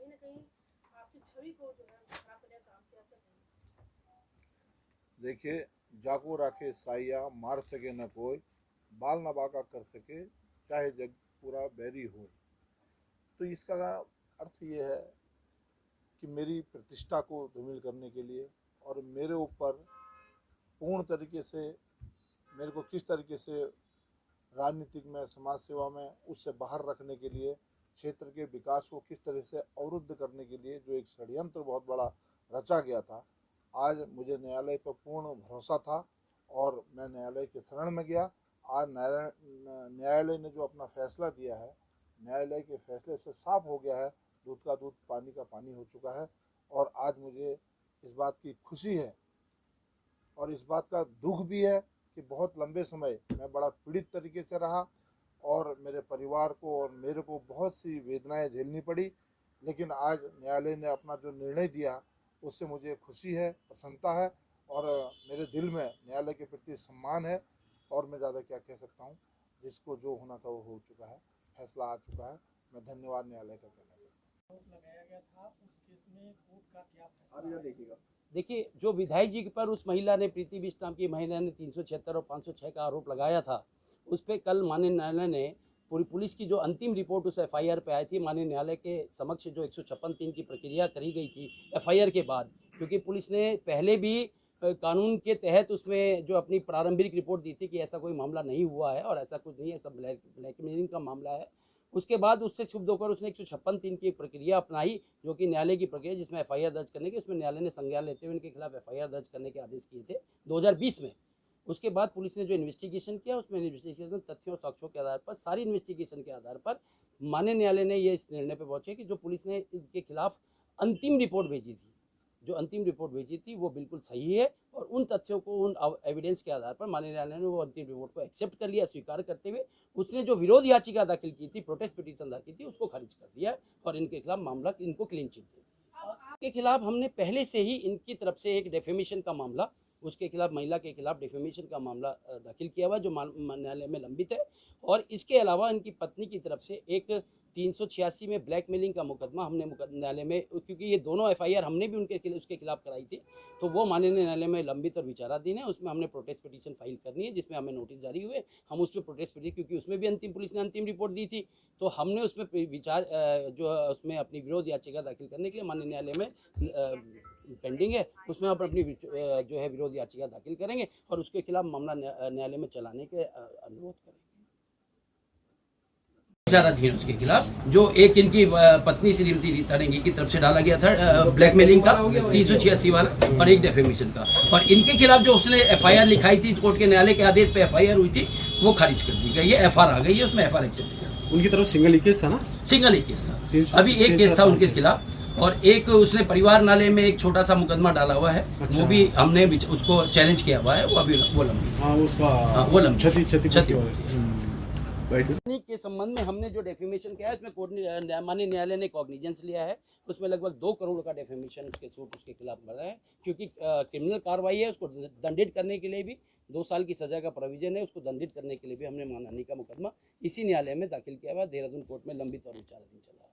कहीं ना कहीं आपकी छवि को जो है खराब करने का काम किया था। देखिए, जाको राखे साइया मार सके न कोई, बाल न बाका कर सके चाहे जग पूरा बैरी हो। तो इसका अर्थ ये है कि मेरी प्रतिष्ठा को धूमिल करने के लिए और मेरे ऊपर पूर्ण तरीके से मेरे को किस तरीके से राजनीतिक में, समाज सेवा में उससे बाहर रखने के लिए, क्षेत्र के विकास को किस तरह से अवरुद्ध करने के लिए जो एक षड्यंत्र बहुत बड़ा रचा गया था, आज मुझे न्यायालय पर पूर्ण भरोसा था और मैं न्यायालय के शरण में गया। आज न्यायालय ने जो अपना फैसला दिया है, न्यायालय के फैसले से साफ हो गया है, दूध का दूध पानी का पानी हो चुका है। और आज मुझे इस बात की खुशी है और इस बात का दुख भी है कि बहुत लंबे समय मैं बड़ा पीड़ित तरीके से रहा और मेरे परिवार को और मेरे को बहुत सी वेदनाएं झेलनी पड़ी। लेकिन आज न्यायालय ने अपना जो निर्णय दिया उससे मुझे खुशी है, प्रसन्नता है और मेरे दिल में न्यायालय के प्रति सम्मान है। और मैं ज़्यादा क्या कह सकता हूँ, जिसको जो होना था वो हो चुका है, फैसला आ चुका है। मैं धन्यवाद न्यायालय का कहना चाहता हूँ। लगाया गया था उस केस में कोर्ट का क्या फैसला देखिएगा। देखिए, जो विधायक जी पर उस महिला ने, प्रीति बिष्ट नाम की महिला ने 376 और 506 का आरोप लगाया था, उस पर कल माननीय न्यायालय ने पूरी पुलिस की जो अंतिम रिपोर्ट उस एफआईआर पे आई थी, माननीय न्यायालय के समक्ष जो 156(3) की प्रक्रिया करी गई थी एफआईआर के बाद, क्योंकि पुलिस ने पहले भी कानून के तहत उसमें जो अपनी प्रारंभिक रिपोर्ट दी थी कि ऐसा कोई मामला नहीं हुआ है और ऐसा कुछ नहीं है, सब ब्लैकमेलिंग का मामला है। उसके बाद उससे क्षुब्ध होकर उसने 156(3) की एक प्रक्रिया अपनाई, जो कि न्यायालय की प्रक्रिया, जिसमें एफआईआर दर्ज करने की, उसमें न्यायालय ने संज्ञान लेते हुए उनके खिलाफ एफआईआर दर्ज करने के आदेश किए थे 2020 में। उसके बाद पुलिस ने जो इन्वेस्टिगेशन किया, उसमें इन्वेस्टिगेशन तथ्यों और साक्ष्यों के आधार पर, सारी इन्वेस्टिगेशन के आधार पर माननीय न्यायालय ने ये इस निर्णय पर पहुंचे कि जो पुलिस ने इनके खिलाफ अंतिम रिपोर्ट भेजी थी, जो अंतिम रिपोर्ट भेजी थी वो बिल्कुल सही है और उन तथ्यों को, उन एविडेंस के आधार पर माननीय न्यायालय ने वो अंतिम रिपोर्ट को एक्सेप्ट कर लिया, स्वीकार करते हुए उसने जो विरोध याचिका दाखिल की थी, प्रोटेस्ट पिटीशन दाखिल की थी, उसको खारिज कर दिया और इनके खिलाफ मामला, इनको क्लीन चिट दे दिया। इनके खिलाफ हमने पहले से ही इनकी तरफ से एक डेफेमेशन का मामला, उसके खिलाफ, महिला के खिलाफ डेफेमेशन का मामला दाखिल किया हुआ, जो न्यायालय में लंबित है। और इसके अलावा इनकी पत्नी की तरफ से एक 386 में ब्लैकमेलिंग का मुकदमा हमने न्यायालय में, क्योंकि ये दोनों एफआईआर हमने भी उसके खिलाफ कराई थी, तो वो माननीय न्यायालय में लंबित और विचाराधीन है। उसमें हमने प्रोटेस्ट पिटीशन फाइल करनी है, जिसमें हमें नोटिस जारी हुए, हम उस पर प्रोटेस्ट पिटीशन, क्योंकि उसमें भी पुलिस ने अंतिम रिपोर्ट दी थी, तो हमने उसमें विचार जो उसमें अपनी विरोध याचिका दाखिल करने के लिए माननीय न्यायालय में पेंडिंग है, उसमें हम अपनी जो है विरोध याचिका दाखिल करेंगे और उसके खिलाफ मामला न्यायालय में चलाने के अनुरोध करेंगे। विचाराधीन उसके खिलाफ जो एक इनकी पत्नी श्रीमती रीता रेंगी की तरफ से डाला गया था ब्लैकमेलिंग का 386 वाला और एक डेफेमेशन का, और इनके खिलाफ जो उसने एफआईआर लिखाई थी, कोर्ट के न्यायालय के आदेश पे एफआईआर हुई थी, वो खारिज कर दी गई है। एफआईआर आ गई है, उसमें एफआईआर एक्सेप्ट किया। उनकी तरफ सिंगल ही केस था ना? सिंगल ही केस था, अभी एक केस था उनके खिलाफ, और एक उसने परिवार नाले में एक छोटा सा मुकदमा डाला हुआ है। अच्छा। वो भी हमने उसको चैलेंज किया हुआ है, वो अभी वो लंबी, वो लंबी के संबंध में हमने जो डेफेमेशन किया है, उसमें कोर्ट ने, माननीय न्यायालय ने कॉग्निजेंस लिया है, उसमें लगभग 2 करोड़ का डेफेमेशन उसके सूट उसके खिलाफ बढ़ा है, क्योंकि क्रिमिनल कार्रवाई है, उसको दंडित करने के लिए भी 2 साल की सजा का प्रोविजन है, उसको दंडित करने के लिए भी हमने मानहानि का मुकदमा इसी न्यायालय में दाखिल किया हुआ, देहरादून कोर्ट में लंबित और विचाराधीन चला है।